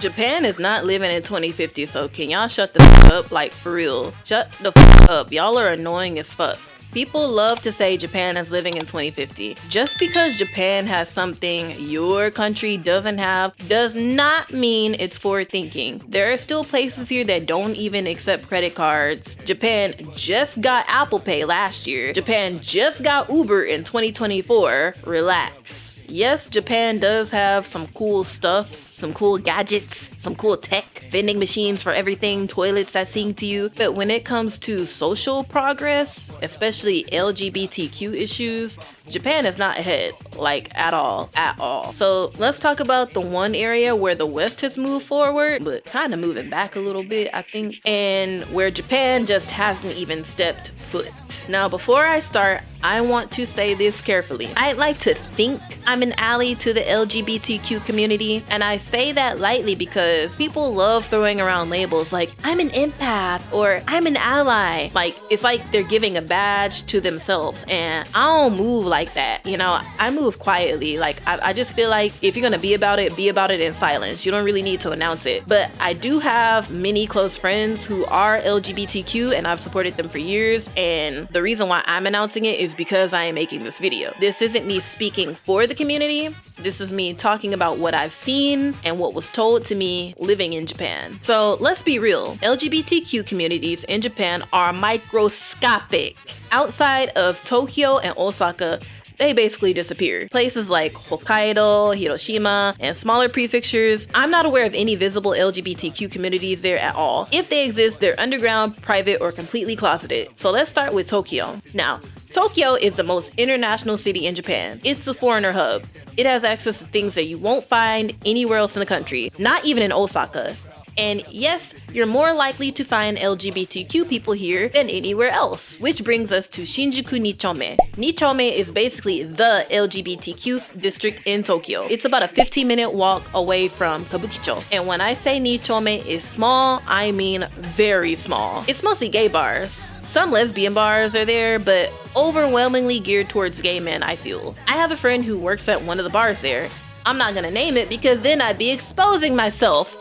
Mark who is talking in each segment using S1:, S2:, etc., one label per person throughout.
S1: Japan is not living in 2050, so can y'all shut the f up? Like, for real. Shut the f up. Y'all are annoying as fuck. People love to say Japan is living in 2050. Just because Japan has something your country doesn't have does not mean it's forward thinking. There are still places here that don't even accept credit cards. Japan just got Apple Pay last year. Japan just got Uber in 2024. Relax. Yes, Japan does have some cool stuff, some cool gadgets, some cool tech, vending machines for everything, toilets that sing to you. But when it comes to social progress, especially LGBTQ issues, Japan is not ahead, like at all. So let's talk about the one area where the West has moved forward, but kind of moving back a little bit, I think, and where Japan just hasn't even stepped foot. Now, before I start, I want to say this carefully. I'd like to think I'm an ally to the LGBTQ community, and I say that lightly because people love throwing around labels like I'm an empath or I'm an ally. Like, it's like they're giving a badge to themselves, and I don't move like that. You know, I move quietly. Like, I just feel like if you're gonna be about it in silence. You don't really need to announce it. But I do have many close friends who are LGBTQ, and I've supported them for years, and the reason why I'm announcing it is because I am making this video. This isn't me speaking for the community. This is me talking about what I've seen and what was told to me living in Japan. So let's be real. LGBTQ communities in Japan are microscopic. Outside of Tokyo and Osaka, they basically disappeared. Places like Hokkaido, Hiroshima, and smaller prefectures, I'm not aware of any visible LGBTQ communities there at all. If they exist, they're underground, private, or completely closeted. So let's start with Tokyo. Now, Tokyo is the most international city in Japan. It's the foreigner hub. It has access to things that you won't find anywhere else in the country, not even in Osaka. And yes, you're more likely to find LGBTQ people here than anywhere else. Which brings us to Shinjuku Nichome. Nichome is basically the LGBTQ district in Tokyo. It's about a 15-minute walk away from Kabukicho. And when I say Nichome is small, I mean very small. It's mostly gay bars. Some lesbian bars are there, but overwhelmingly geared towards gay men, I feel. I have a friend who works at one of the bars there. I'm not gonna name it because then I'd be exposing myself.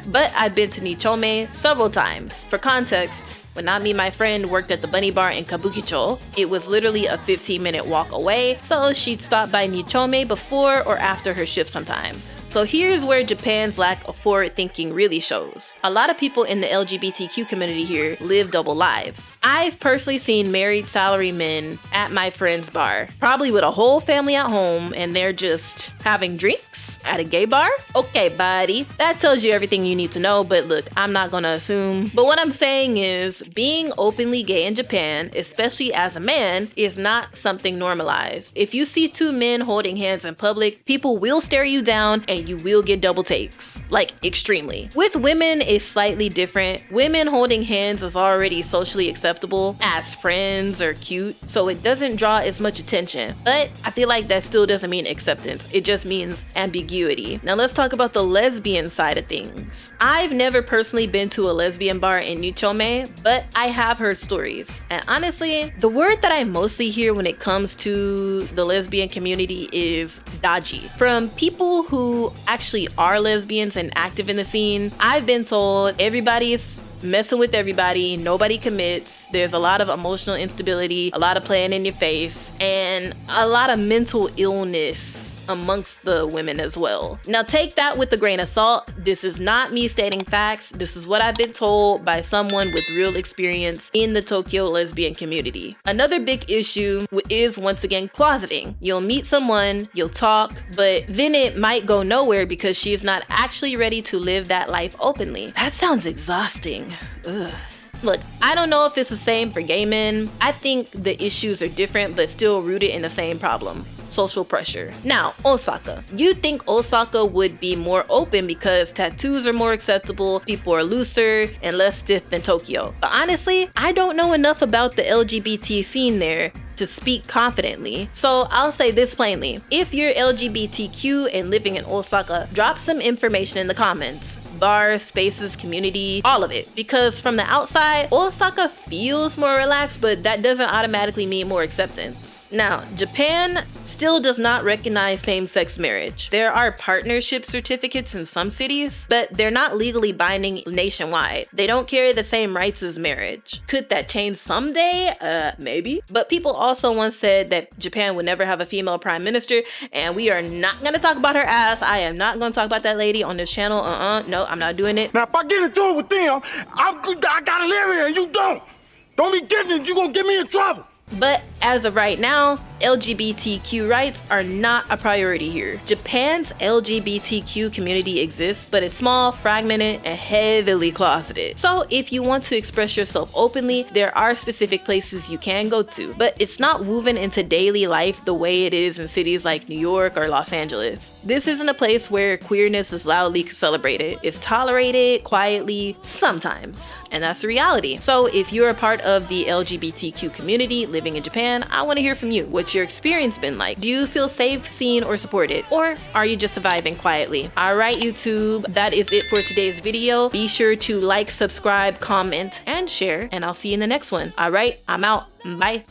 S1: But I've been to Nichome several times. For context, when I and my friend worked at the Bunny Bar in Kabukicho, it was literally a 15-minute walk away, so she'd stop by Nichome before or after her shift sometimes. So here's where Japan's lack of forward thinking really shows. A lot of people in the LGBTQ community here live double lives. I've personally seen married salary men at my friend's bar, probably with a whole family at home, and they're just having drinks at a gay bar? Okay, buddy, that tells you everything you need to know, but look, I'm not gonna assume. But what I'm saying is, being openly gay in Japan, especially as a man, is not something normalized. If you see two men holding hands in public, people will stare you down and you will get double takes. Like, extremely. With women, it's slightly different. Women holding hands is already socially acceptable as friends or cute, so it doesn't draw as much attention. But I feel like that still doesn't mean acceptance. It just means ambiguity. Now let's talk about the lesbian side of things. I've never personally been to a lesbian bar in Nichome, but I have heard stories. And honestly, the word that I mostly hear when it comes to the lesbian community is daji. From people who actually are lesbians and active in the scene, I've been told everybody's messing with everybody, nobody commits, there's a lot of emotional instability, a lot of playing in your face, and a lot of mental illness amongst the women as well. Now take that with a grain of salt. This is not me stating facts. This is what I've been told by someone with real experience in the Tokyo lesbian community. Another big issue is, once again, closeting. You'll meet someone, you'll talk, but then it might go nowhere because she's not actually ready to live that life openly. That sounds exhausting. Ugh. Look, I don't know if it's the same for gay men. I think the issues are different, but still rooted in the same problem. Social pressure. Now, Osaka. You'd think Osaka would be more open because tattoos are more acceptable, people are looser and less stiff than Tokyo. But honestly, I don't know enough about the LGBT scene there to speak confidently. So I'll say this plainly. If you're LGBTQ and living in Osaka, drop some information in the comments. bars, spaces, community, all of it. Because from the outside, Osaka feels more relaxed, but that doesn't automatically mean more acceptance. Now, Japan still does not recognize same-sex marriage. There are partnership certificates in some cities, but they're not legally binding nationwide. They don't carry the same rights as marriage. Could that change someday? Maybe. But people also once said that Japan would never have a female prime minister, and we are not gonna talk about her ass. I am not gonna talk about that lady on this channel. No, I'm not doing it.
S2: Now, if I get into it with them, I gotta live here and you don't. Don't be getting it, you gonna get me in trouble.
S1: But as of right now, LGBTQ rights are not a priority here. Japan's LGBTQ community exists, but it's small, fragmented, and heavily closeted. So if you want to express yourself openly, there are specific places you can go to, but it's not woven into daily life the way it is in cities like New York or Los Angeles. This isn't a place where queerness is loudly celebrated. It's tolerated quietly sometimes, and that's the reality. So if you're a part of the LGBTQ community living in Japan, I want to hear from you. What's your experience been like? Do you feel safe, seen, or supported? Or are you just surviving quietly? All right, YouTube, that is it for today's video. Be sure to like, subscribe, comment, and share, and I'll see you in the next one. All right, I'm out. Bye.